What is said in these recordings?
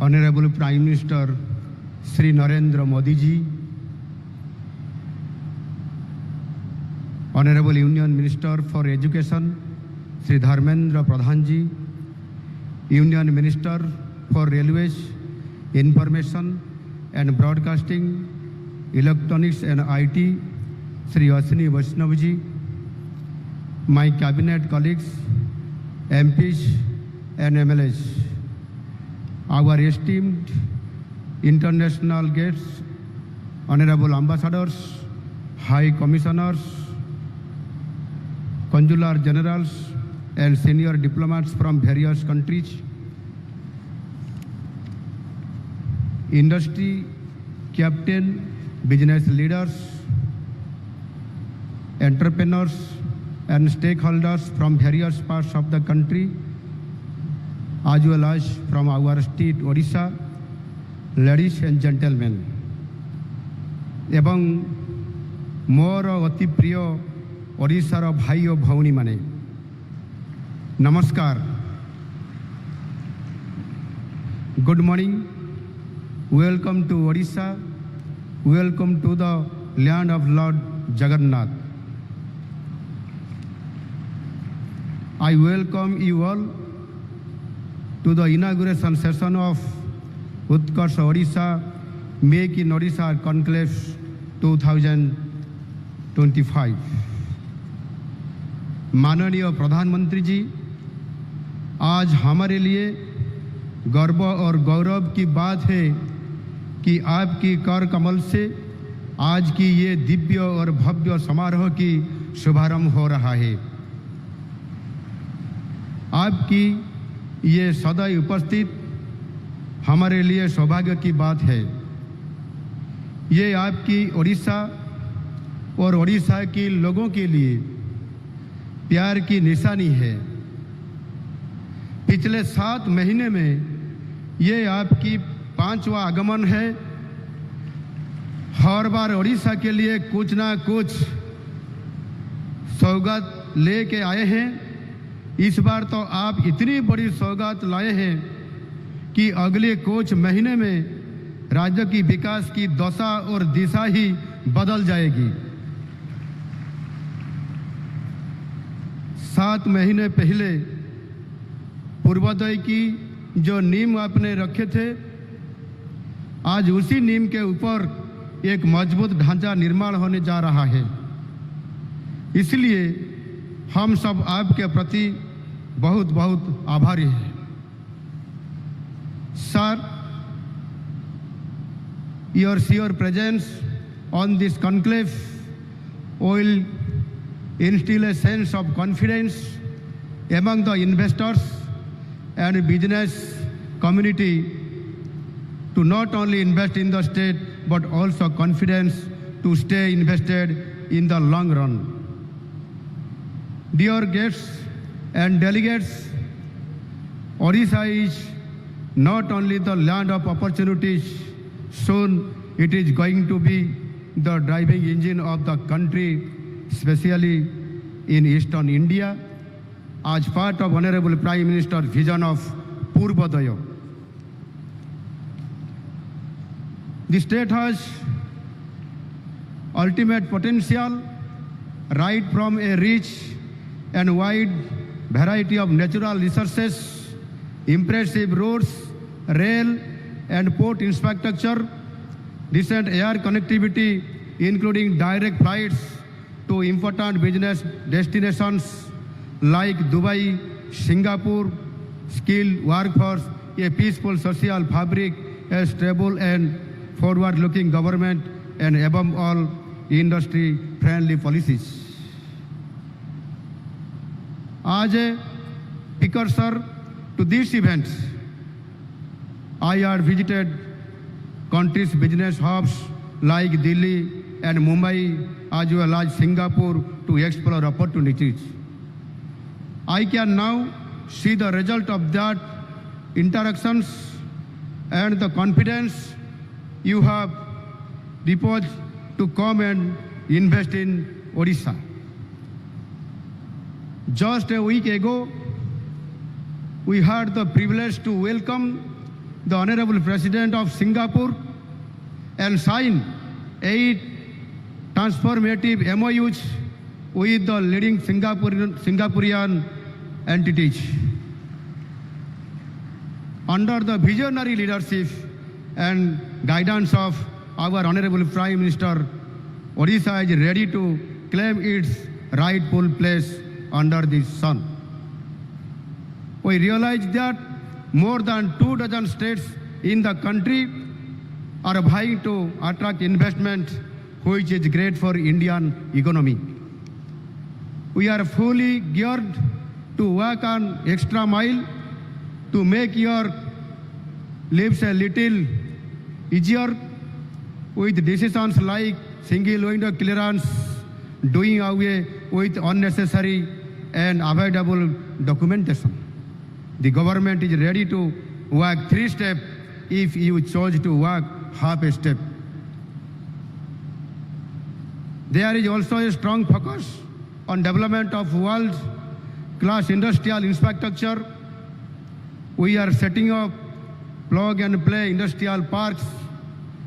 Honorable Prime Minister Sri Narendra Modi ji, Honorable Union Minister for Education Sri Dharmendra Pradhan ji, Union Minister for Railways, Information and Broadcasting, Electronics and IT Sri Ashwini Vaishnav ji, my cabinet colleagues, MPs and MLAs, our esteemed international guests, honorable ambassadors, high commissioners, consular generals and senior diplomats from various countries, industry captain, business leaders, entrepreneurs and stakeholders from various parts of the country, as well as from our state Odisha, ladies and gentlemen, एवं मोर अति प्रिय ओडिशार भाई और भौणी माने नमस्कार, good morning, welcome to Odisha, welcome to the land of Lord Jagannath. I welcome you all to the inauguration session of Utkarsh Odisha Make in Odisha Conclave 2025. माननीय प्रधानमंत्री जी, आज हमारे लिए गर्व और गौरव की बात है कि आपकी कर कमल से आज की ये दिव्य और भव्य समारोह की शुभारंभ हो रहा है. आपकी ये सदैव उपस्थित हमारे लिए सौभाग्य की बात है. ये आपकी ओडिशा और ओडिशा के लोगों के लिए प्यार की निशानी है. पिछले 7 महीने में ये आपकी 5वां आगमन है. हर बार ओडिशा के लिए कुछ ना कुछ सौगात लेके आए हैं. इस बार तो आप इतनी बड़ी सौगात लाए हैं कि अगले कुछ महीने में राज्य की विकास की दशा और दिशा ही बदल जाएगी. 7 महीने पहले पूर्वोदय की जो नींव आपने रखे थे, आज उसी नींव के ऊपर एक मजबूत ढांचा निर्माण होने जा रहा है. इसलिए हम सब आपके प्रति बहुत बहुत आभारी हैं. Sir, your sheer presence on this conclave will instill a sense of confidence among the investors and business community to not only invest in the state but also confidence to stay invested in the long run. Dear guests and delegates, Odisha is not only the land of opportunities, soon it is going to be the driving engine of the country, especially in eastern India, as part of Honorable Prime Minister's vision of Purvodaya. The state has ultimate potential right from a rich and wide variety of natural resources, impressive roads, rail and port infrastructure, decent air connectivity including direct flights to important business destinations like Dubai, Singapore, skilled workforce, a peaceful social fabric, a stable and forward-looking government, and above all, industry-friendly policies. As a precursor to these events, I had visited countries' business hubs like Delhi and Mumbai, as well as Singapore, to explore opportunities. I can now see the result of that interactions and the confidence you have deposited to come and invest in Odisha. Just a week ago, we had the privilege to welcome the Honorable President of Singapore and sign 8 transformative MOUs with the leading Singaporean entities. Under the visionary leadership and guidance of our Honorable Prime Minister, Odisha is ready to claim its rightful place under the sun. We realize that more than 24 states in the country are vying to attract investment, which is great for Indian economy. We are fully geared to work an extra mile to make your lives a little easier with decisions like single window clearance, doing away with unnecessary and avoidable documentation. The government is ready to work 3 steps if you chose to work half a step. There is also a strong focus on development of world-class industrial infrastructure. We are setting up plug-and-play industrial parks,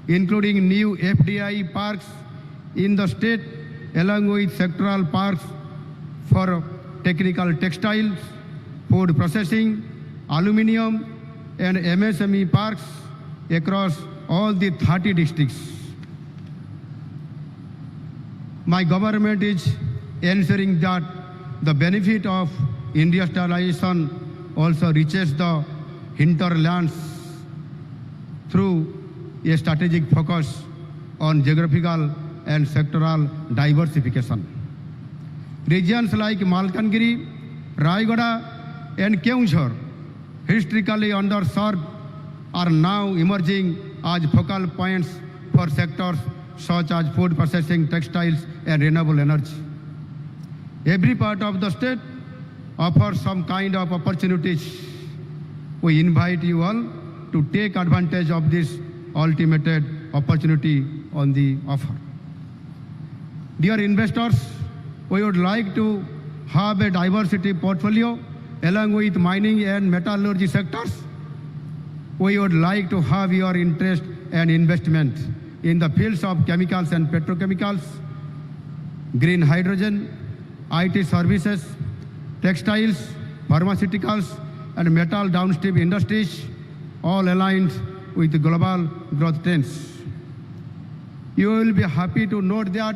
including new FDI parks in the state, along with sectoral parks for technical textiles, food processing, aluminium, and MSME parks across all the 30 districts. My government is ensuring that the benefit of industrialization also reaches the hinterlands through a strategic focus on geographical and sectoral diversification. Regions like Malkangiri, Rayagada, and Keonjhar, historically underserved, are now emerging as focal points for sectors such as food processing, textiles, and renewable energy. Every part of the state offers some kind of opportunities. We invite you all to take advantage of this ultimate opportunity on the offer. Dear investors, we would like to have a diversity portfolio along with mining and metallurgy sectors. We would like to have your interest and investment in the fields of chemicals and petrochemicals, green hydrogen, IT services, textiles, pharmaceuticals, and metal downstream industries, all aligned with the global growth trends. You will be happy to note that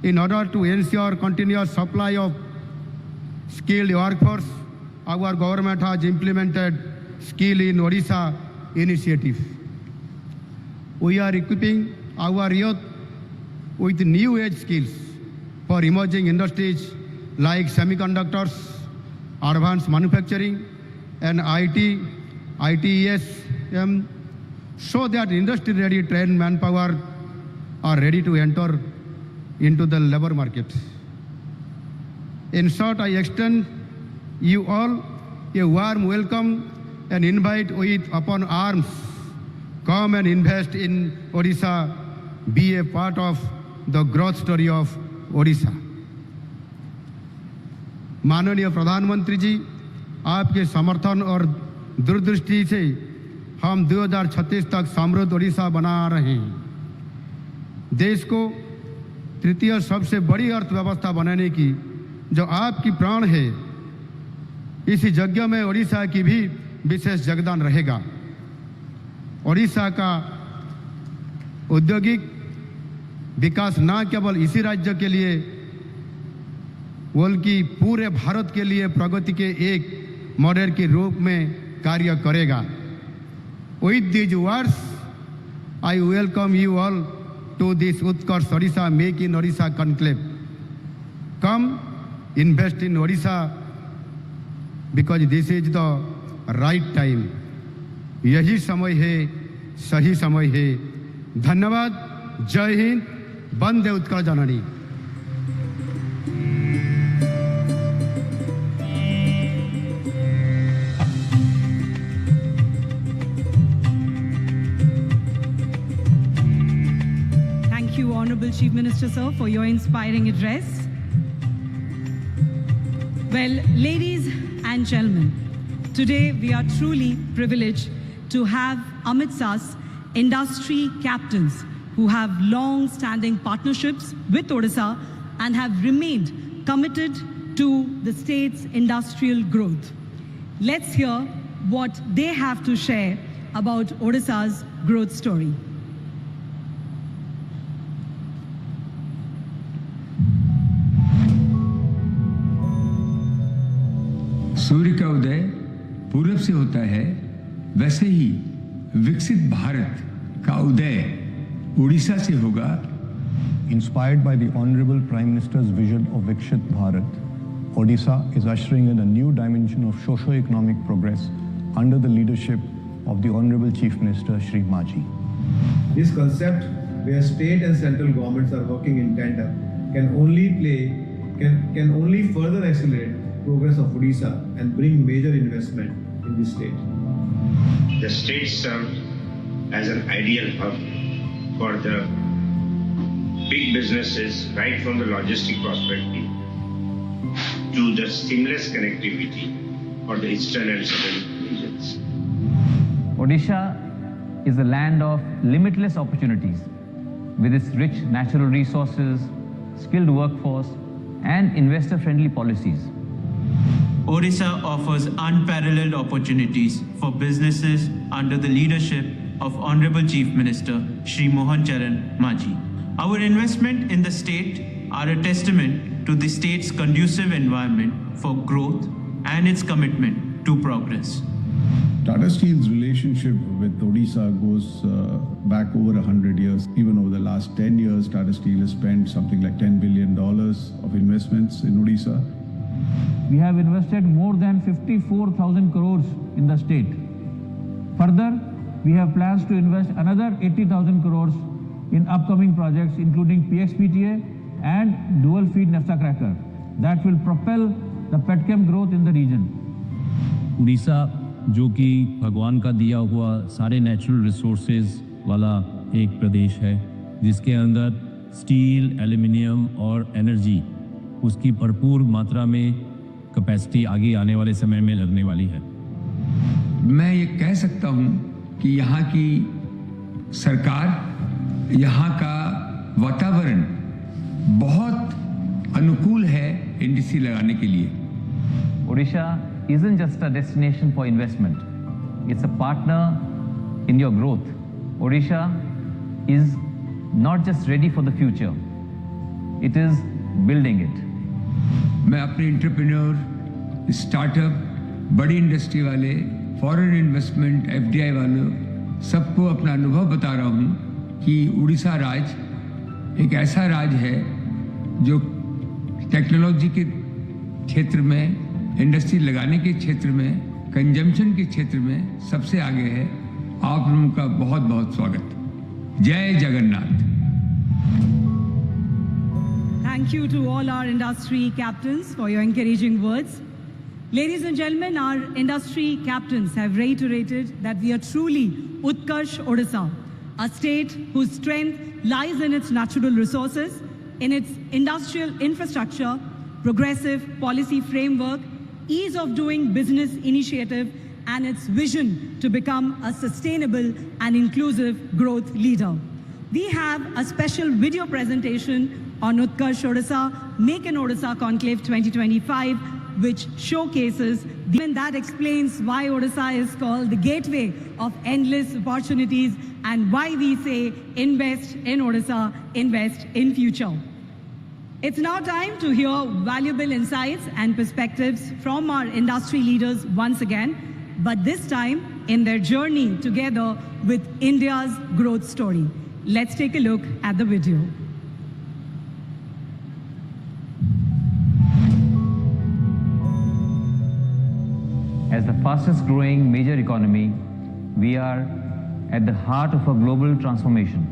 in order to ensure continuous supply of skilled workforce, our government has implemented Skill in Odisha initiative. We are equipping our youth with new age skills for emerging industries like semiconductors, advanced manufacturing, and ITES, so that industry-ready trained manpower are ready to enter into the labor market. In short, I extend you all a warm welcome and invite with open arms. Come and invest in Odisha. Be a part of the growth story of Odisha. माननीय प्रधानमंत्री जी, आपके समर्थन और दूरदृष्टि से हम 2036 तक समृद्ध ओडिशा बना रहे हैं। देश को तृतीय सबसे बड़ी अर्थव्यवस्था बनाने की जो आपकी प्राण है, इसी यज्ञ में ओडिशा की भी विशेष योगदान रहेगा। ओडिशा का औद्योगिक विकास न केवल इसी राज्य के लिए बल्कि पूरे भारत के लिए प्रगति के एक मॉडल के रूप में कार्य करेगा। With these words, I welcome you all to this Utkarsh Odisha Make in Odisha conclave. Come, invest in Odisha because this is the right time. यही समय है, सही समय है। धन्यवाद। जय हिंद। वंदे उत्कल जननी। Thank you, Honorable Chief Minister, sir, for your inspiring address. Well, ladies and gentlemen, today we are truly privileged to have amidst us industry captains who have long-standing partnerships with Odisha and have remained committed to the state's industrial growth. Let's hear what they have to share about Odisha's growth story. सूर्य का उदय पूरब से होता है, वैसे ही विकसित भारत का उदय उड़ीसा से होगा। Inspired by the Honorable Prime Minister's vision of Viksit Bharat, Odisha is ushering in a new dimension of socio-economic progress under the leadership of the Honorable Chief Minister Shri Maji. This concept, where state and central governments are working in tandem, can only further accelerate progress of Odisha and bring major investment in the state. The state served as an ideal hub for the big businesses, right from the logistic prosperity to the seamless connectivity for the eastern and southern regions. Odisha is a land of limitless opportunities with its rich natural resources, skilled workforce, and investor-friendly policies. Odisha offers unparalleled opportunities for businesses under the leadership of Honorable Chief Minister Shri Mohan Charan Maji. Our investment in the state are a testament to the state's conducive environment for growth and its commitment to progress. Tata Steel's relationship with Odisha goes back over 100 years. Even over the last 10 years, Tata Steel has spent something like $10 billion of investments in Odisha. We have invested more than 54,000 crores in the state. Further, we have plans to invest another 80,000 crores in upcoming projects including PXPTA and dual feed naphtha cracker that will propel the petchem growth in the region. Orissa जो कि भगवान का दिया हुआ सारे natural resources वाला एक प्रदेश है जिसके अंदर स्टील, एल्युमिनियम और एनर्जी उसकी भरपूर मात्रा में कैपेसिटी आगे आने वाले समय में लगने वाली है। मैं ये कह सकता हूँ कि यहाँ की सरकार, यहाँ का वातावरण बहुत अनुकूल है इंडस्ट्री लगाने के लिए। Odisha isn't just a destination for investment. It's a partner in your growth. Odisha is not just ready for the future. It is building it. मैं अपने एंटरप्रेन्योर, स्टार्टअप, बड़ी इंडस्ट्री वाले, फॉरेन इन्वेस्टमेंट, FDI वालों सबको अपना अनुभव बता रहा हूँ कि उड़ीसा राज्य एक ऐसा राज्य है जो टेक्नोलॉजी के क्षेत्र में, इंडस्ट्री लगाने के क्षेत्र में, कंजम्पशन के क्षेत्र में सबसे आगे है। आप लोगों का बहुत बहुत स्वागत। जय Jagannath. Thank you to all our industry captains for your encouraging words. Ladies and gentlemen, our industry captains have reiterated that we are truly Utkarsh Odisha, a state whose strength lies in its natural resources, in its industrial infrastructure, progressive policy framework, ease of doing business initiative, and its vision to become a sustainable and inclusive growth leader. We have a special video presentation on Utkarsh Odisha, Make in Odisha Conclave 2025, which showcases and that explains why Odisha is called the gateway of endless opportunities and why we say invest in Odisha, invest in future. It's now time to hear valuable insights and perspectives from our industry leaders once again, but this time in their journey together with India's growth story. Let's take a look at the video. As the fastest growing major economy, we are at the heart of a global transformation.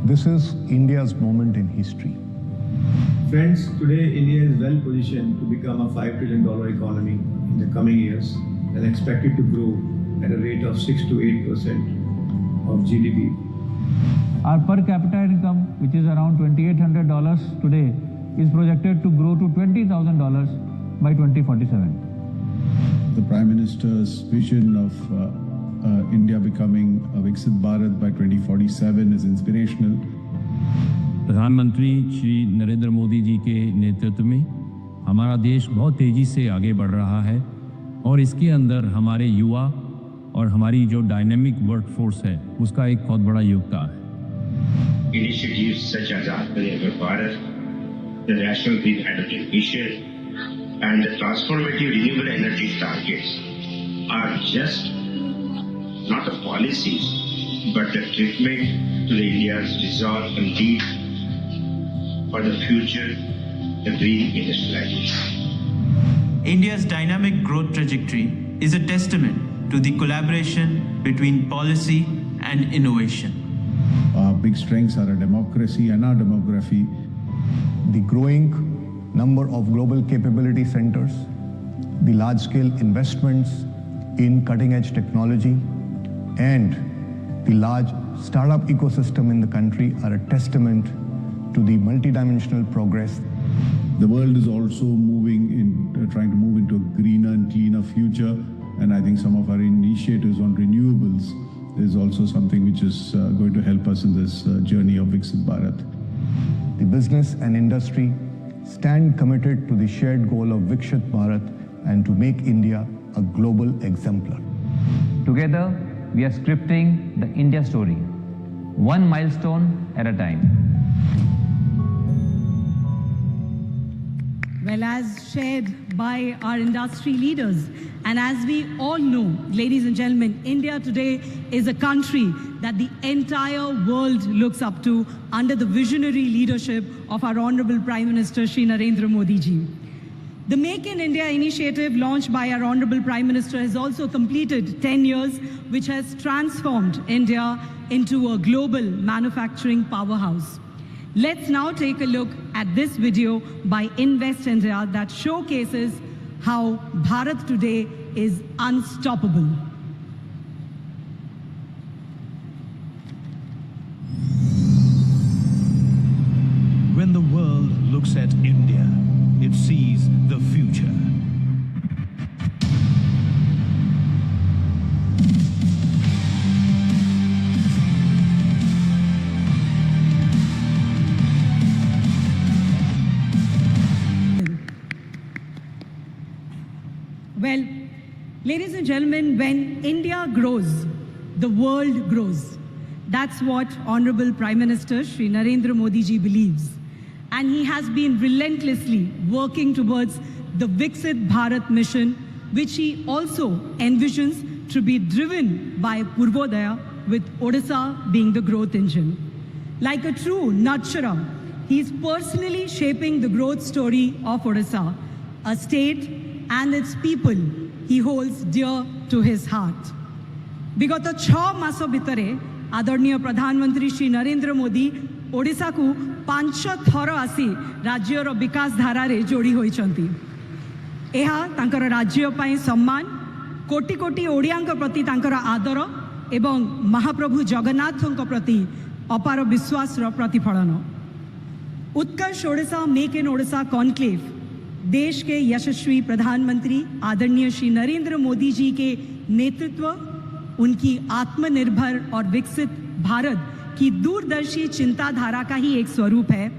This is India's moment in history. Friends, today India is well positioned to become a $5 trillion economy in the coming years and expected to grow at a rate of 6 to 8% of GDP. Our per capita income, which is around $2,800 today, is projected to grow to $20,000 by 2047. The Prime Minister's vision of India becoming a Viksit Bharat by 2047 is inspirational. प्रधानमंत्री श्री नरेंद्र मोदी जी के नेतृत्व में हमारा देश बहुत तेजी से आगे बढ़ रहा है और इसके अंदर हमारे युवा और हमारी जो डायनेमिक वर्कफोर्स है उसका एक बहुत बड़ा योगदान है। Initiatives such as Atmanirbhar Bharat, the National Green Hydrogen Mission, and the transformative renewable energy targets are just not the policies, but the treatment to the India's resolve and need for the future, the green industrialization. India's dynamic growth trajectory is a testament to the collaboration between policy and innovation. Our big strengths are a democracy and our demography. The growing number of global capability centers, the large-scale investments in cutting-edge technology, and the large startup ecosystem in the country are a testament to the multidimensional progress. The world is also trying to move into a greener and cleaner future, and I think some of our initiatives on renewables is also something which is going to help us in this journey of Viksit Bharat. The business and industry stand committed to the shared goal of Viksit Bharat and to make India a global exemplar. Together, we are scripting the India story, one milestone at a time. Well, as shared by our industry leaders, and as we all know, ladies and gentlemen, India today is a country that the entire world looks up to under the visionary leadership of our Honorable Prime Minister Shri Narendra Modi ji. The Make in India initiative launched by our Honorable Prime Minister has also completed 10 years, which has transformed India into a global manufacturing powerhouse. Let's now take a look at this video by Invest India that showcases how Bharat today is unstoppable. When the world looks at India, it sees the future. Well, ladies and gentlemen, when India grows, the world grows. That's what Honorable Prime Minister Shri Narendra Modi ji believes. And he has been relentlessly working towards the Viksit Bharat mission, which he also envisions to be driven by Purvodaya, with Odisha being the growth engine. Like a true nurturer, he is personally shaping the growth story of Odisha, a state and its people he holds dear to his heart. Bigata 6 maso bitare आदरणीय प्रधानमंत्री श्री नरेंद्र मोदी ओडिशा को 5 थर आसी राज्यर विकास धारा रे जोड़ी होइचंती। एहा तांकर राज्य पई सम्मान, कोटि कोटि ओडियांक प्रति तांकर आदर एवं महाप्रभु जगन्नाथଙ୍କ प्रति अपार विश्वास रो प्रतिफलन। Utkarsh Odisha make in Odisha conclave देश के यशस्वी प्रधानमंत्री आदरणीय श्री नरेंद्र मोदी जी के नेतृत्व, उनकी आत्मनिर्भर और विकसित भारत की दूरदर्शी चिंताधारा का ही एक स्वरूप है,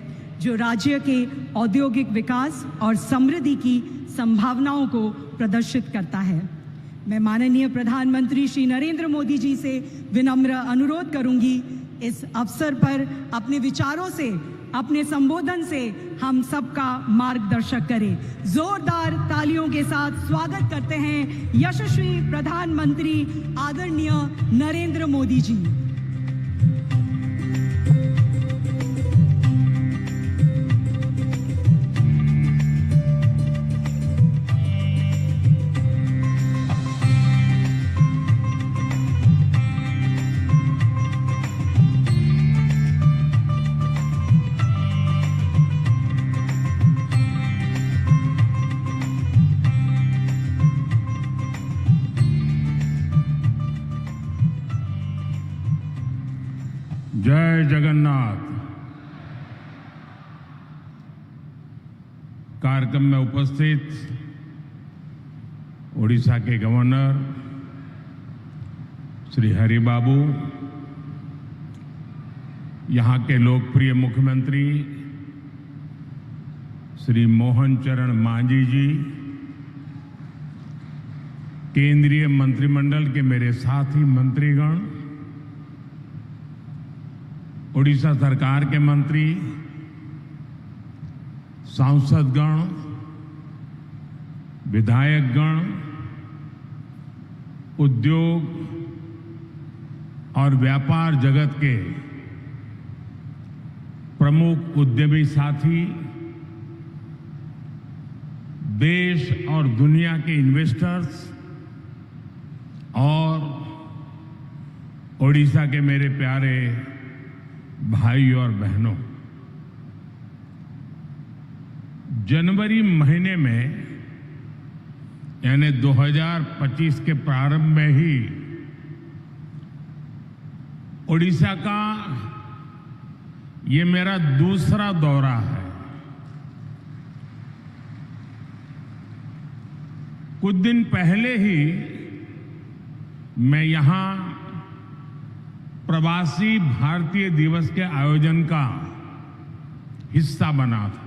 जो राज्य के औद्योगिक विकास और समृद्धि की संभावनाओं को प्रदर्शित करता है। मैं माननीय प्रधानमंत्री श्री नरेंद्र मोदी जी से विनम्र अनुरोध करूंगी, इस अवसर पर अपने विचारों से, अपने संबोधन से हम सबका मार्गदर्शक करें। जोरदार तालियों के साथ स्वागत करते हैं यशस्वी प्रधानमंत्री आदरणीय नरेंद्र मोदी जी। जय जगन्नाथ। कार्यक्रम में उपस्थित ओडिशा के गवर्नर, श्री हरि बाबू, यहाँ के लोकप्रिय मुख्यमंत्री श्री मोहन चरण मांझी जी, केंद्रीय मंत्रिमंडल के मेरे साथी मंत्रीगण, उड़ीसा सरकार के मंत्री, सांसदगण, विधायकगण, उद्योग और व्यापार जगत के प्रमुख उद्यमी साथी, देश और दुनिया के इन्वेस्टर्स और ओडिशा के मेरे प्यारे भाई और बहनों, जनवरी महीने में यानी 2025 के प्रारंभ में ही ओडिशा का ये मेरा दूसरा दौरा है। कुछ दिन पहले ही मैं यहां प्रवासी भारतीय दिवस के आयोजन का हिस्सा बना था।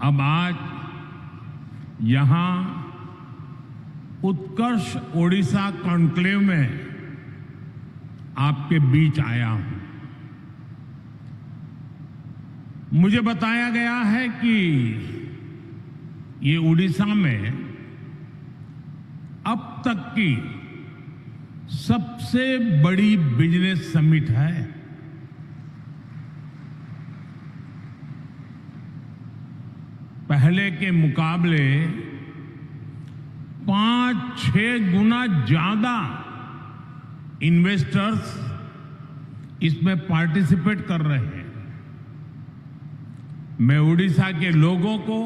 अब आज यहां उत्कर्ष ओडिशा कॉन्क्लेव में आपके बीच आया हूं। मुझे बताया गया है कि ये उड़ीसा में अब तक की सबसे बड़ी बिजनेस समिट है। पहले के मुकाबले 5-6 गुना ज्यादा इन्वेस्टर्स इसमें पार्टिसिपेट कर रहे हैं। मैं उड़ीसा के लोगों को,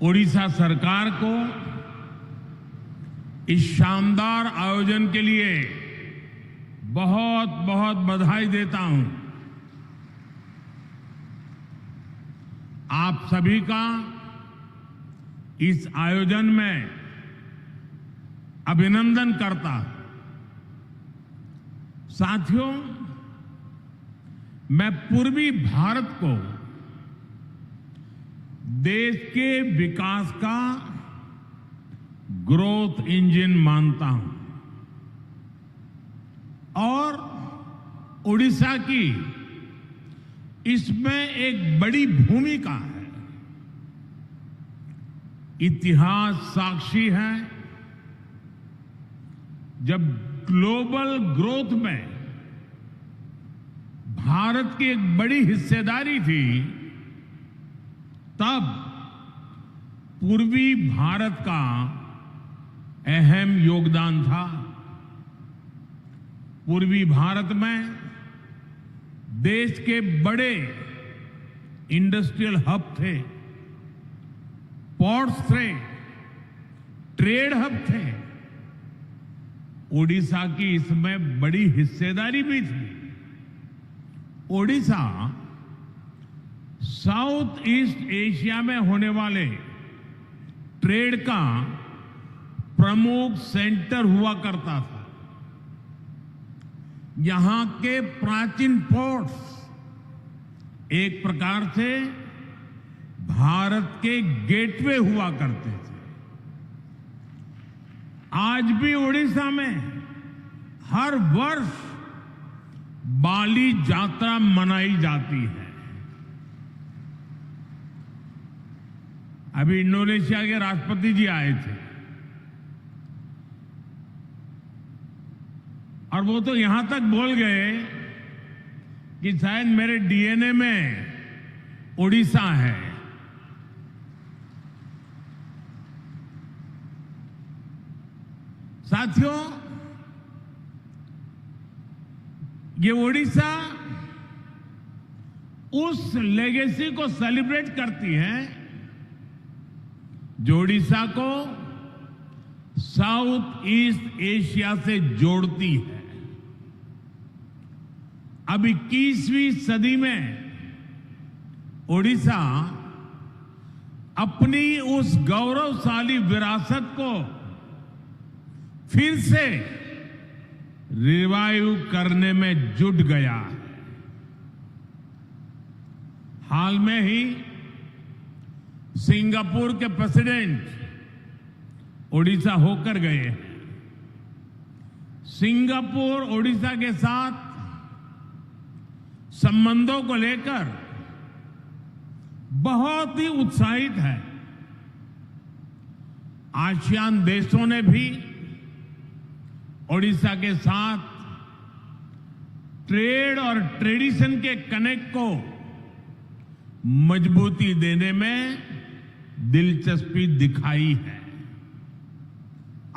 उड़ीसा सरकार को इस शानदार आयोजन के लिए बहुत बहुत बधाई देता हूं। आप सभी का इस आयोजन में अभिनंदन करता हूं। साथियों, मैं पूर्वी भारत को देश के विकास का ग्रोथ इंजन मानता हूं और उड़ीसा की इसमें एक बड़ी भूमिका है। इतिहास साक्षी है, जब ग्लोबल ग्रोथ में भारत की एक बड़ी हिस्सेदारी थी, तब पूर्वी भारत का अहम योगदान था। पूर्वी भारत में देश के बड़े इंडस्ट्रियल हब थे, पोर्ट्स थे, ट्रेड हब थे। ओडिशा की इसमें बड़ी हिस्सेदारी भी थी। ओडिशा साउथ ईस्ट एशिया में होने वाले ट्रेड का प्रमुख सेंटर हुआ करता था। यहां के प्राचीन पोर्ट्स एक प्रकार से भारत के गेटवे हुआ करते थे। आज भी ओडिशा में हर वर्ष बाली यात्रा मनाई जाती है। अभी इंडोनेशिया के राष्ट्रपति जी आए थे और वो तो यहां तक बोल गए कि शायद मेरे डीएनए में ओडिशा है। साथियों, ये ओडिशा उस लेगेसी को सेलिब्रेट करती है जो ओडिशा को साउथ ईस्ट एशिया से जोड़ती है। अब 21वीं सदी में ओडिशा अपनी उस गौरवशाली विरासत को फिर से रिवाइव करने में जुट गया है। हाल में ही सिंगापुर के प्रेसिडेंट ओडिशा होकर गए हैं। सिंगापुर ओडिशा के साथ संबंधों को लेकर बहुत ही उत्साहित है। आसियान देशों ने भी ओडिशा के साथ ट्रेड और ट्रेडिशन के कनेक्ट को मजबूती देने में दिलचस्पी दिखाई है।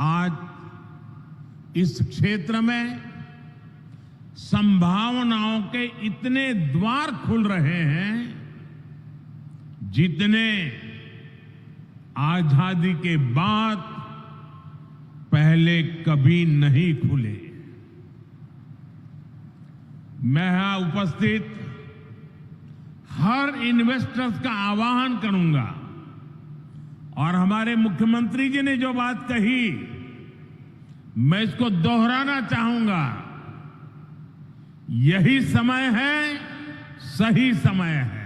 आज इस क्षेत्र में संभावनाओं के इतने द्वार खुल रहे हैं जितने आजादी के बाद पहले कभी नहीं खुले। मैं यहां उपस्थित हर इन्वेस्टर्स का आह्वान करूंगा और हमारे मुख्यमंत्री जी ने जो बात कही मैं इसको दोहराना चाहूंगा। यही समय है, सही समय है।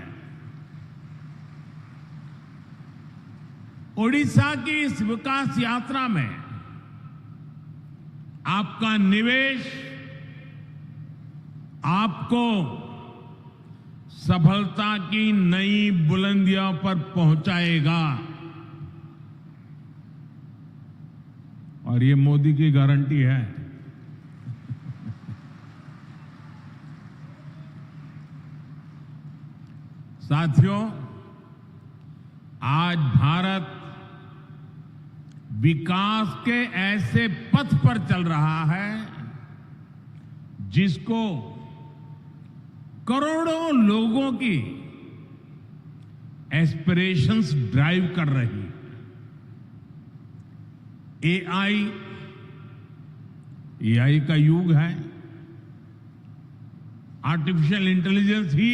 ओडिशा की इस विकास यात्रा में आपका निवेश आपको सफलता की नई बुलंदियों पर पहुंचाएगा और ये मोदी की गारंटी है। साथियों, आज भारत विकास के ऐसे पथ पर चल रहा है जिसको करोड़ों लोगों की एस्पिरेशंस ड्राइव कर रही है। एआई का युग है। आर्टिफिशियल इंटेलिजेंस ही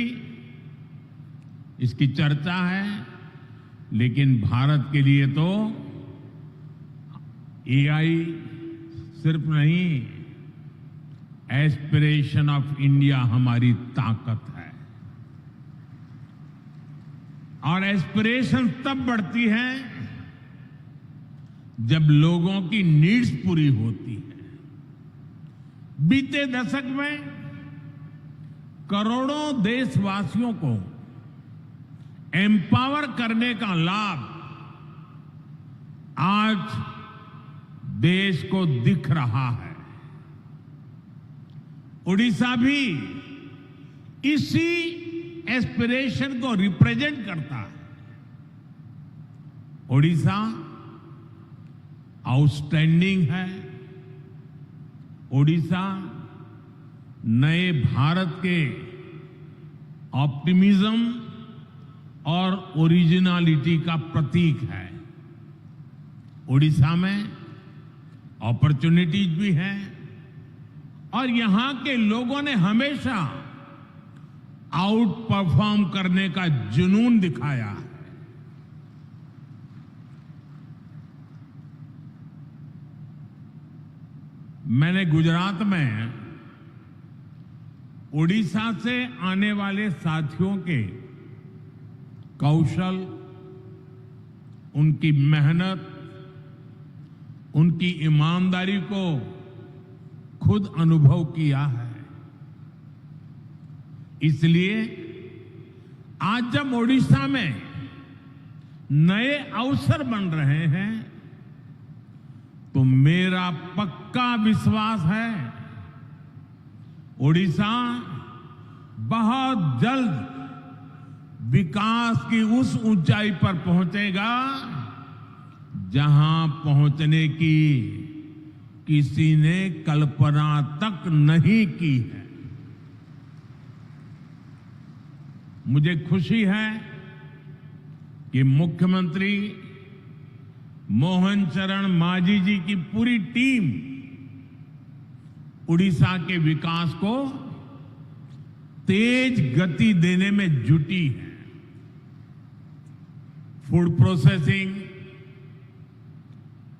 इसकी चर्चा है, लेकिन भारत के लिए तो एआई सिर्फ नहीं, एस्पिरेशन ऑफ इंडिया हमारी ताकत है। और एस्पिरेशन तब बढ़ती है जब लोगों की नीड्स पूरी होती है। बीते दशक में करोड़ों देशवासियों को एम्पावर करने का लाभ आज देश को दिख रहा है। ओडिशा भी इसी एस्पिरेशन को रिप्रेजेंट करता है। ओडिशा आउटस्टैंडिंग है। ओडिशा नए भारत के ऑप्टिमिज्म और ओरिजिनलिटी का प्रतीक है। ओडिशा में अपॉर्चुनिटीज भी हैं और यहां के लोगों ने हमेशा आउट परफॉर्म करने का जुनून दिखाया है। मैंने गुजरात में ओडिशा से आने वाले साथियों के कौशल, उनकी मेहनत, उनकी ईमानदारी को खुद अनुभव किया है। इसलिए आज जब ओडिशा में नए अवसर बन रहे हैं तो मेरा पक्का विश्वास है ओडिशा बहुत जल्द विकास की उस ऊंचाई पर पहुंचेगा जहां पहुंचने की किसी ने कल्पना तक नहीं की है। मुझे खुशी है कि मुख्यमंत्री मोहन चरण मांझी जी की पूरी टीम उड़ीसा के विकास को तेज गति देने में जुटी है। Food processing,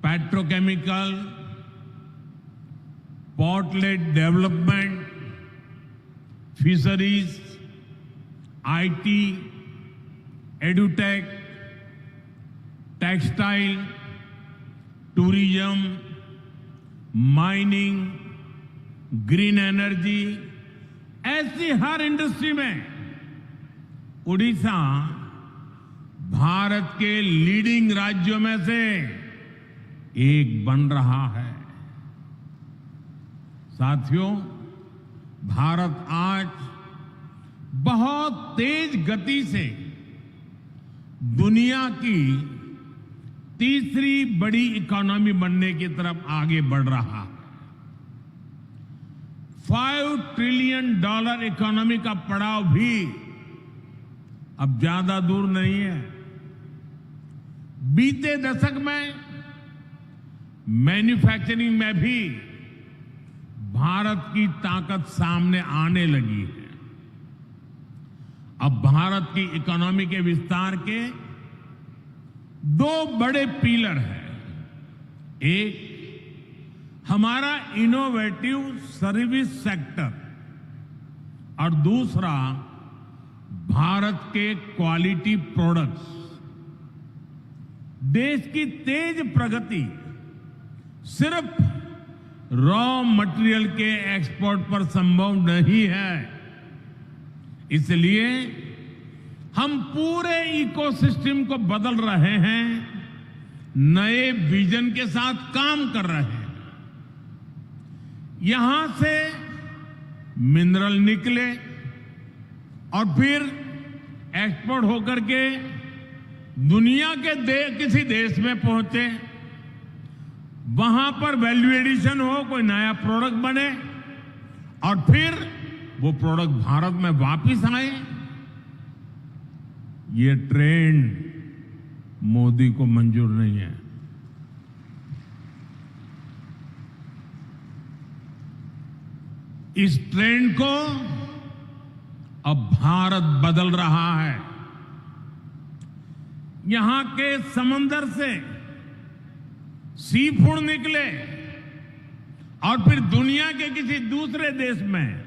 petrochemical, port-lead development, fisheries, IT, edutech, textile, tourism, mining, green energy, ऐसी हर इंडस्ट्री में उड़ीसा भारत के लीडिंग राज्यों में से एक बन रहा है। साथियों, भारत आज बहुत तेज गति से दुनिया की तीसरी बड़ी इकोनॉमी बनने की तरफ आगे बढ़ रहा है। $5 ट्रिलियन इकोनॉमी का पड़ाव भी अब ज्यादा दूर नहीं है। बीते दशक में मैन्युफैक्चरिंग में भी भारत की ताकत सामने आने लगी है। अब भारत की इकोनॉमी के विस्तार के दो बड़े पिलर हैं। एक हमारा इनोवेटिव सर्विस सेक्टर और दूसरा भारत के क्वालिटी प्रोडक्ट्स। देश की तेज प्रगति सिर्फ रॉ मटेरियल के एक्सपोर्ट पर संभव नहीं है। इसलिए हम पूरे इकोसिस्टम को बदल रहे हैं, नए विजन के साथ काम कर रहे हैं। यहां से मिनरल निकले और फिर एक्सपोर्ट होकर के दुनिया के किसी देश में पहुंचे, वहां पर वैल्यू एडिशन हो, कोई नया प्रोडक्ट बने और फिर वो प्रोडक्ट भारत में वापस आए। ये ट्रेंड मोदी को मंजूर नहीं है। इस ट्रेंड को अब भारत बदल रहा है। यहां के समंदर से सी फूड निकले और फिर दुनिया के किसी दूसरे देश में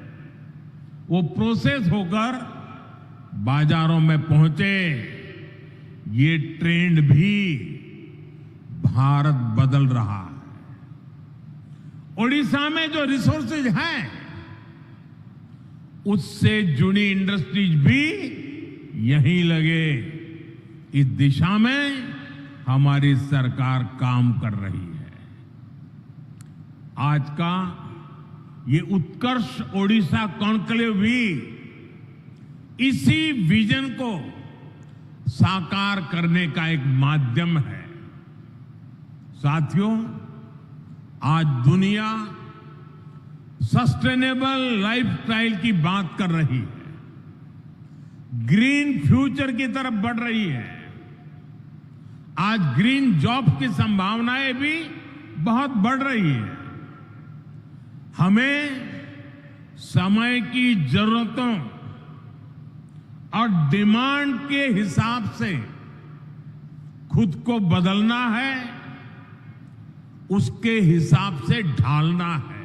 वो प्रोसेस होकर बाजारों में पहुंचे। ये ट्रेंड भी भारत बदल रहा है। ओडिशा में जो रिसोर्सेज हैं, उससे जुड़ी इंडस्ट्रीज भी यहीं लगे। इस दिशा में हमारी सरकार काम कर रही है। आज का ये उत्कर्ष ओडिशा कॉन्क्लेव भी इसी विजन को साकार करने का एक माध्यम है। साथियों, आज दुनिया सस्टेनेबल लाइफस्टाइल की बात कर रही है, ग्रीन फ्यूचर की तरफ बढ़ रही है। आज ग्रीन जॉब की संभावनाएं भी बहुत बढ़ रही है। हमें समय की जरूरतों और डिमांड के हिसाब से खुद को बदलना है, उसके हिसाब से ढालना है।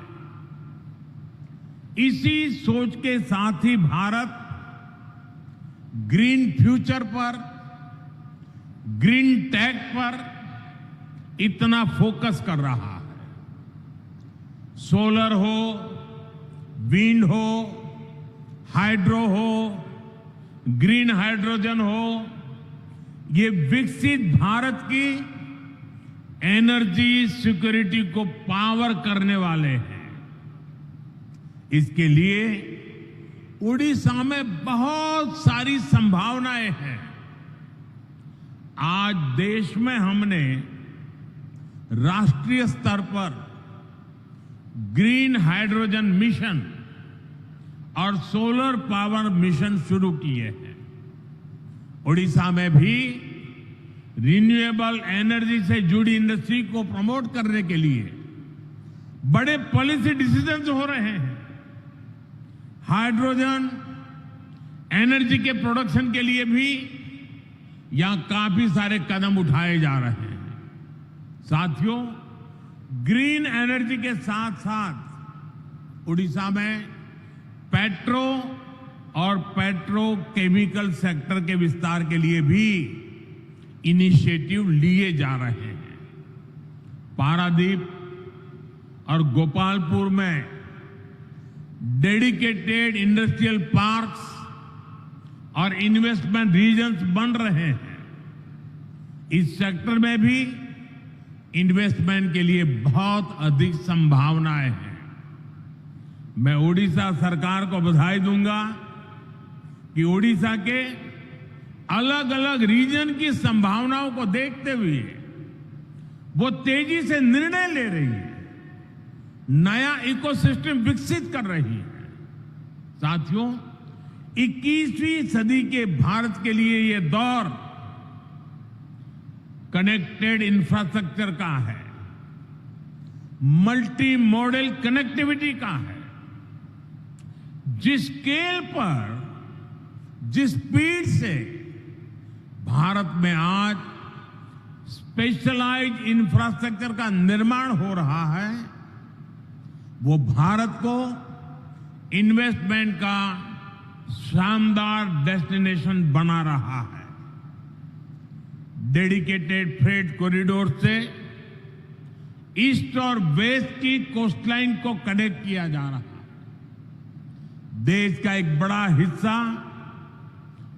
इसी सोच के साथ ही भारत ग्रीन फ्यूचर पर, ग्रीन टेक पर इतना फोकस कर रहा है। सोलर हो, विंड हो, हाइड्रो हो, ग्रीन हाइड्रोजन हो, ये विकसित भारत की एनर्जी सिक्योरिटी को पावर करने वाले हैं। इसके लिए उड़ीसा में बहुत सारी संभावनाएं हैं। आज देश में हमने राष्ट्रीय स्तर पर ग्रीन हाइड्रोजन मिशन और सोलर पावर मिशन शुरू किए हैं। उड़ीसा में भी रिन्यूएबल एनर्जी से जुड़ी इंडस्ट्री को प्रमोट करने के लिए बड़े पॉलिसी डिसीजंस हो रहे हैं। हाइड्रोजन एनर्जी के प्रोडक्शन के लिए भी यहां काफी सारे कदम उठाए जा रहे हैं। साथियों, ग्रीन एनर्जी के साथ साथ उड़ीसा में पेट्रो और पेट्रोकेमिकल सेक्टर के विस्तार के लिए भी इनिशिएटिव लिए जा रहे हैं। पारादीप और गोपालपुर में डेडिकेटेड इंडस्ट्रियल पार्क्स और इन्वेस्टमेंट रीजन्स बन रहे हैं। इस सेक्टर में भी इन्वेस्टमेंट के लिए बहुत अधिक संभावनाएं हैं। मैं उड़ीसा सरकार को बधाई दूंगा कि उड़ीसा के अलग अलग रीजन की संभावनाओं को देखते हुए वो तेजी से निर्णय ले रही है, नया इकोसिस्टम विकसित कर रही है। साथियों, 21वीं सदी के भारत के लिए ये दौर कनेक्टेड इंफ्रास्ट्रक्चर का है, मल्टी मॉडल कनेक्टिविटी का है। जिस स्केल पर, जिस स्पीड से भारत में आज स्पेशलाइज्ड इंफ्रास्ट्रक्चर का निर्माण हो रहा है, वो भारत को इन्वेस्टमेंट का शानदार डेस्टिनेशन बना रहा है। डेडिकेटेड फ्रेट कॉरिडोर से ईस्ट और वेस्ट की कोस्टलाइन को कनेक्ट किया जा रहा है। देश का एक बड़ा हिस्सा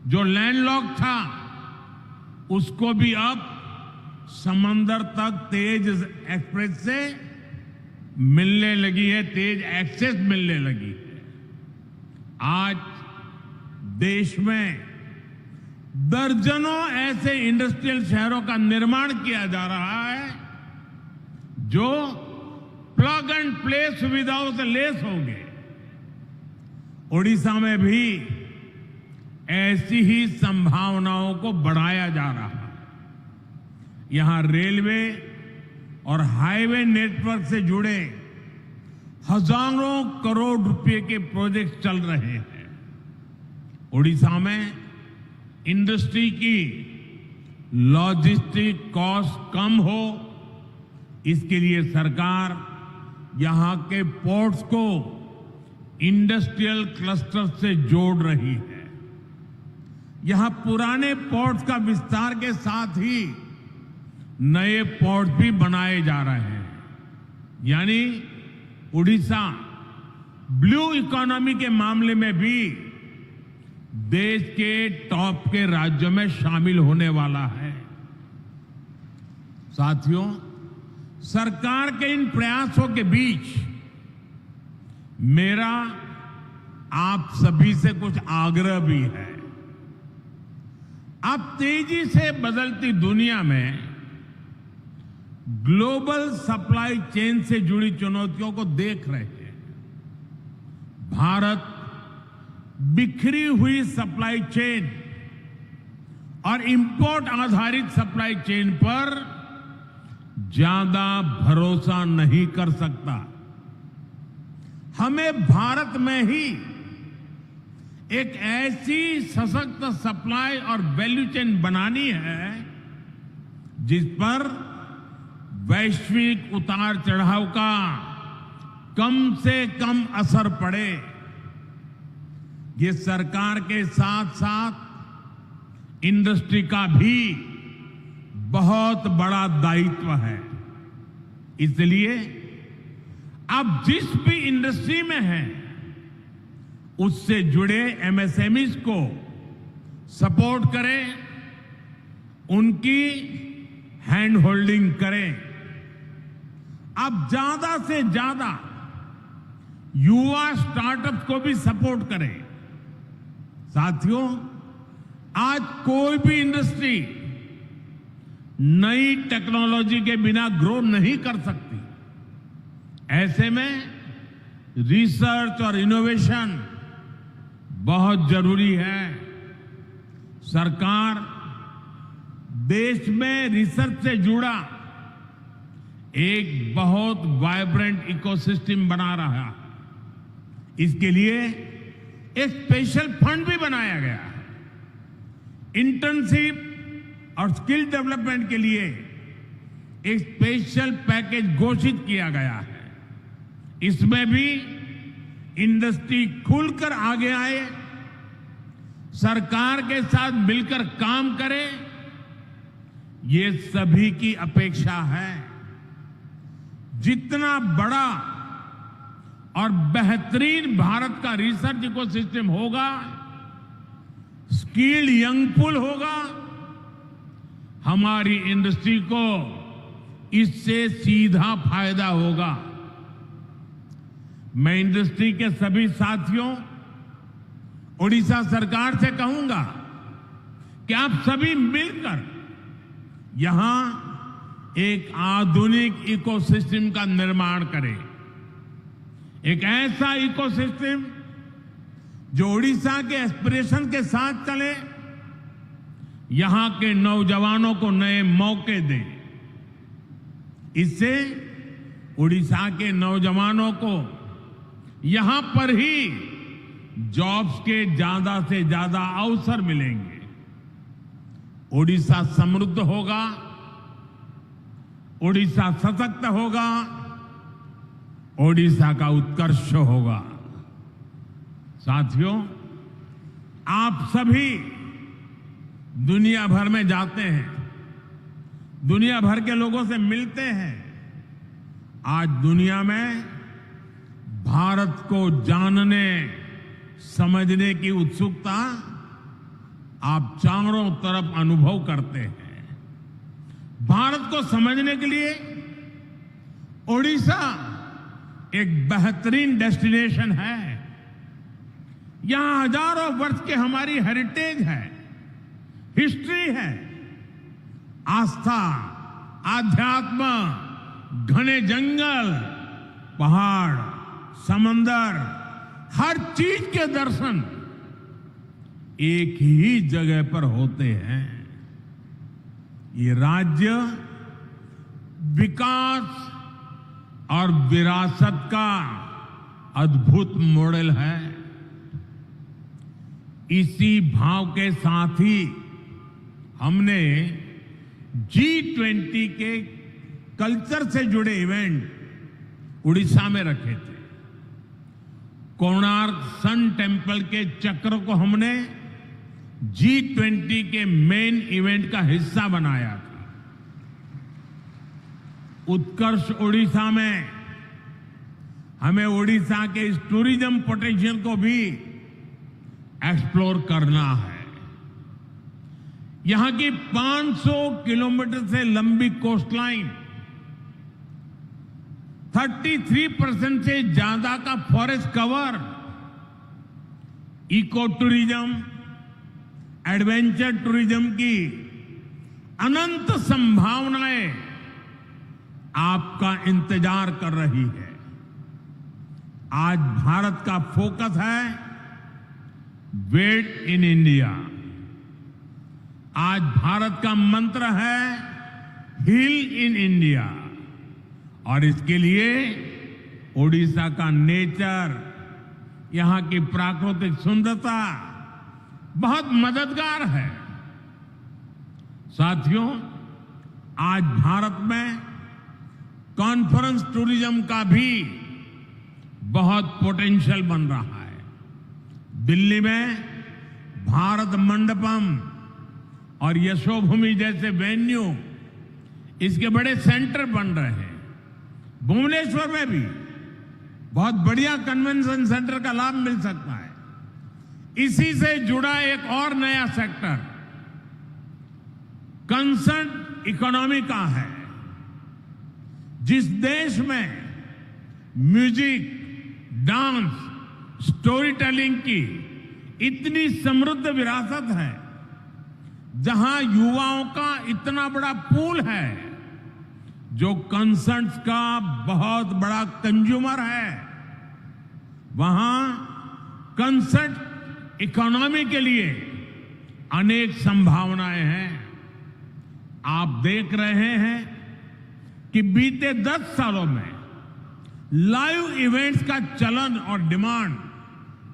जो लैंडलॉक था, उसको भी अब समंदर तक तेज एक्सप्रेस से मिलने लगी है, तेज एक्सेस मिलने लगी है। आज देश में दर्जनों ऐसे इंडस्ट्रियल शहरों का निर्माण किया जा रहा है जो प्लग एंड प्ले सुविधाओं से लैस होंगे। उड़ीसा में भी ऐसी ही संभावनाओं को बढ़ाया जा रहा है। यहां रेलवे और हाईवे नेटवर्क से जुड़े हजारों करोड़ रुपए के प्रोजेक्ट चल रहे हैं। उड़ीसा में इंडस्ट्री की लॉजिस्टिक कॉस्ट कम हो, इसके लिए सरकार यहां के पोर्ट्स को इंडस्ट्रियल क्लस्टर से जोड़ रही है। यहां पुराने पोर्ट्स का विस्तार के साथ ही नए पोर्ट भी बनाए जा रहे हैं। यानी उड़ीसा ब्लू इकोनॉमी के मामले में भी देश के टॉप के राज्यों में शामिल होने वाला है। साथियों, सरकार के इन प्रयासों के बीच मेरा आप सभी से कुछ आग्रह भी है। आप तेजी से बदलती दुनिया में ग्लोबल सप्लाई चेन से जुड़ी चुनौतियों को देख रहे हैं। भारत बिखरी हुई सप्लाई चेन और इंपोर्ट आधारित सप्लाई चेन पर ज्यादा भरोसा नहीं कर सकता। हमें भारत में ही एक ऐसी सशक्त सप्लाई और वैल्यू चेन बनानी है जिस पर वैश्विक उतार चढ़ाव का कम से कम असर पड़े। ये सरकार के साथ साथ इंडस्ट्री का भी बहुत बड़ा दायित्व है। इसलिए आप जिस भी इंडस्ट्री में हैं, उससे जुड़े एमएसएमईज को सपोर्ट करें, उनकी हैंड होल्डिंग करें। आप ज्यादा से ज्यादा युवा स्टार्टअप्स को भी सपोर्ट करें। साथियों, आज कोई भी इंडस्ट्री नई टेक्नोलॉजी के बिना ग्रो नहीं कर सकती। ऐसे में रिसर्च और इनोवेशन बहुत जरूरी है। सरकार देश में रिसर्च से जुड़ा एक बहुत वाइब्रेंट इकोसिस्टम बना रहा है। इसके लिए एक स्पेशल फंड भी बनाया गया है। इंटर्नशिप और स्किल डेवलपमेंट के लिए एक स्पेशल पैकेज घोषित किया गया है। इसमें भी इंडस्ट्री खुलकर आगे आए, सरकार के साथ मिलकर काम करे, ये सभी की अपेक्षा है। जितना बड़ा और बेहतरीन भारत का रिसर्च इकोसिस्टम होगा, स्किल्ड यंग पूल होगा, हमारी इंडस्ट्री को इससे सीधा फायदा होगा। मैं इंडस्ट्री के सभी साथियों, ओडिशा सरकार से कहूंगा कि आप सभी मिलकर यहां एक आधुनिक इकोसिस्टम का निर्माण करें। एक ऐसा इकोसिस्टम जो ओडिशा के एस्पिरेशन के साथ चले, यहां के नौजवानों को नए मौके दे। इससे ओडिशा के नौजवानों को यहां पर ही जॉब्स के ज्यादा से ज्यादा अवसर मिलेंगे। ओडिशा समृद्ध होगा, ओडिशा सशक्त होगा, ओडिशा का उत्कर्ष होगा। साथियों, आप सभी दुनिया भर में जाते हैं, दुनिया भर के लोगों से मिलते हैं। आज दुनिया में भारत को जानने समझने की उत्सुकता आप चारों तरफ अनुभव करते हैं। भारत को समझने के लिए ओडिशा एक बेहतरीन डेस्टिनेशन है। यहां हजारों वर्ष की हमारी हेरिटेज है, हिस्ट्री है। आस्था, आध्यात्म, घने जंगल, पहाड़, समंदर, हर चीज के दर्शन एक ही जगह पर होते हैं। ये राज्य विकास और विरासत का अद्भुत मॉडल है। इसी भाव के साथ ही हमने G20 के कल्चर से जुड़े इवेंट उड़ीसा में रखे थे। कोणार्क सन टेम्पल के चक्र को हमने G20 के मेन इवेंट का हिस्सा बनाया था। उत्कर्ष ओडिशा में हमें ओडिशा के इस टूरिज्म पोटेंशियल को भी एक्सप्लोर करना है। यहां की 500 किलोमीटर से लंबी कोस्टलाइन, 33% से ज्यादा का forest cover, eco tourism, adventure tourism की अनंत संभावनाएं आपका इंतजार कर रही है। आज भारत का फोकस है वेट इन इंडिया। आज भारत का मंत्र है हील इन इंडिया। और इसके लिए ओडिशा का नेचर, यहां की प्राकृतिक सुंदरता बहुत मददगार है। साथियों, आज भारत में कॉन्फ्रेंस टूरिज्म का भी बहुत पोटेंशियल बन रहा है। दिल्ली में भारत मंडपम और यशोभूमि जैसे वेन्यू, इसके बड़े सेंटर बन रहे हैं। भुवनेश्वर में भी बहुत बढ़िया कन्वेंशन सेंटर का लाभ मिल सकता है। इसी से जुड़ा एक और नया सेक्टर कंसर्ट इकोनॉमी का है। जिस देश में म्यूजिक, डांस, स्टोरी टेलिंग की इतनी समृद्ध विरासत है, जहां युवाओं का इतना बड़ा पूल है जो कंसर्ट्स का बहुत बड़ा कंज्यूमर है, वहां कंसर्ट इकोनॉमी के लिए अनेक संभावनाएं हैं। आप देख रहे हैं कि बीते 10 सालों में लाइव इवेंट्स का चलन और डिमांड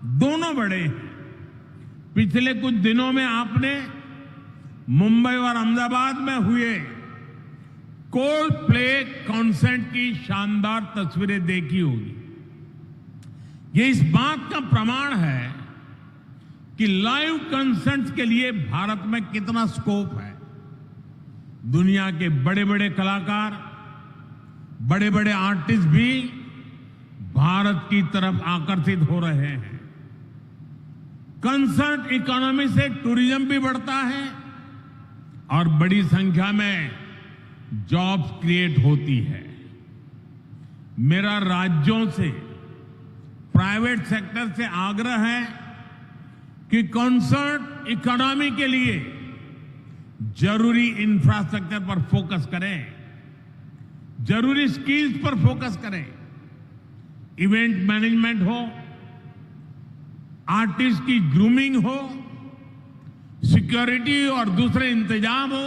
दोनों बढ़े हैं। पिछले कुछ दिनों में आपने मुंबई और अहमदाबाद में हुए कोल्ड प्ले कॉन्सर्ट की शानदार तस्वीरें देखी होगी। ये इस बात का प्रमाण है कि लाइव कंसर्ट्स के लिए भारत में कितना स्कोप है। दुनिया के बड़े बड़े कलाकार, बड़े बड़े आर्टिस्ट भी भारत की तरफ आकर्षित हो रहे हैं। कंसर्ट इकोनॉमी से टूरिज्म भी बढ़ता है और बड़ी संख्या में जॉब्स क्रिएट होती है। मेरा राज्यों से, प्राइवेट सेक्टर से आग्रह है कि कंसर्ट इकोनॉमी के लिए जरूरी इंफ्रास्ट्रक्चर पर फोकस करें, जरूरी स्किल्स पर फोकस करें। इवेंट मैनेजमेंट हो, आर्टिस्ट की ग्रूमिंग हो, सिक्योरिटी और दूसरे इंतजाम हो,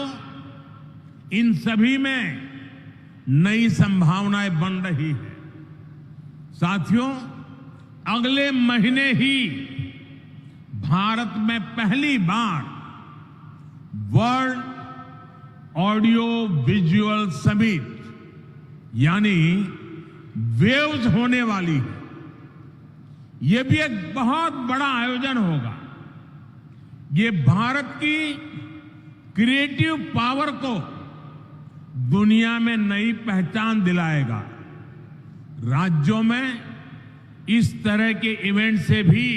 इन सभी में नई संभावनाएं बन रही है। साथियों, अगले महीने ही भारत में पहली बार वर्ल्ड ऑडियो विजुअल समिट यानी वेव्स होने वाली है। यह भी एक बहुत बड़ा आयोजन होगा। ये भारत की क्रिएटिव पावर को दुनिया में नई पहचान दिलाएगा। राज्यों में इस तरह के इवेंट से भी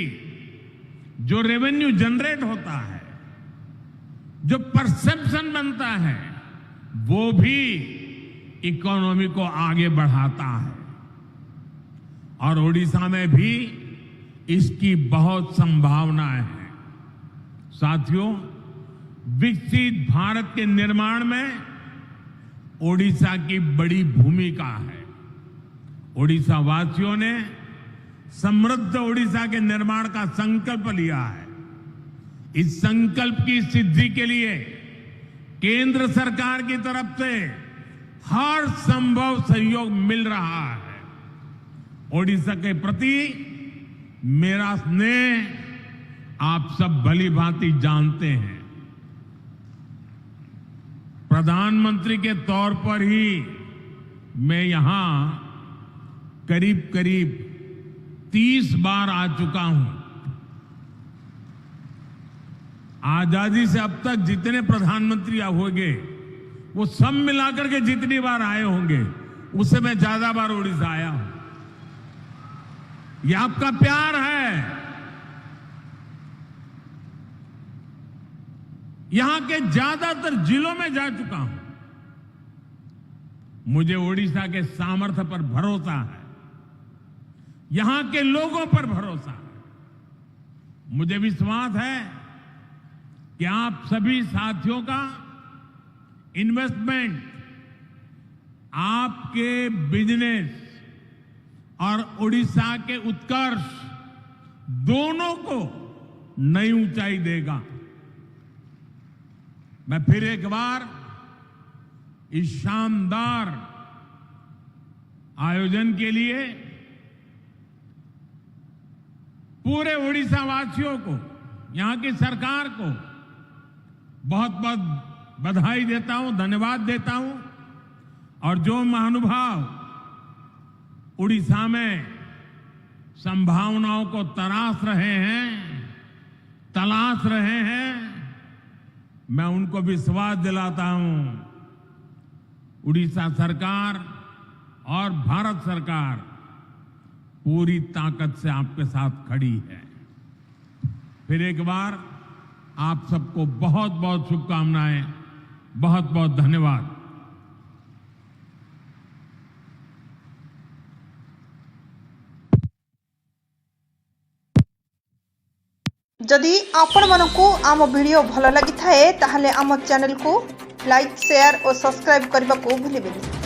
जो रेवेन्यू जनरेट होता है, जो परसेप्शन बनता है, वो भी इकोनॉमी को आगे बढ़ाता है। और ओडिशा में भी इसकी बहुत संभावनाएं हैं। साथियों, विकसित भारत के निर्माण में ओडिशा की बड़ी भूमिका है। ओडिशा वासियों ने समृद्ध ओडिशा के निर्माण का संकल्प लिया है। इस संकल्प की सिद्धि के लिए केंद्र सरकार की तरफ से हर संभव सहयोग मिल रहा है। ओडिशा के प्रति मेरा स्नेह आप सब भली भांति जानते हैं। प्रधानमंत्री के तौर पर ही मैं यहां करीब करीब 30 बार आ चुका हूं। आजादी से अब तक जितने प्रधानमंत्री होंगे वो सब मिलाकर के जितनी बार आए होंगे उससे मैं ज्यादा बार ओडिशा आया हूं। ये आपका प्यार है। यहां के ज्यादातर जिलों में जा चुका हूं। मुझे ओडिशा के सामर्थ्य पर भरोसा है, यहां के लोगों पर भरोसा है। मुझे विश्वास है कि आप सभी साथियों का इन्वेस्टमेंट आपके बिजनेस और ओडिशा के उत्कर्ष दोनों को नई ऊंचाई देगा। मैं फिर एक बार इस शानदार आयोजन के लिए पूरे ओडिशा वासियों को, यहां की सरकार को बहुत बहुत बधाई देता हूं, धन्यवाद देता हूं। और जो महानुभाव उड़ीसा में संभावनाओं को तलाश रहे हैं, मैं उनको विश्वास दिलाता हूं, उड़ीसा सरकार और भारत सरकार पूरी ताकत से आपके साथ खड़ी है। फिर एक बार आप सबको बहुत बहुत शुभकामनाएं, बहुत बहुत धन्यवाद। जदि आपण मानकु आम वीडियो भल लगी थाए ताहले आम चैनल को लाइक, शेयर और सब्सक्राइब करने को भूलिबेनि।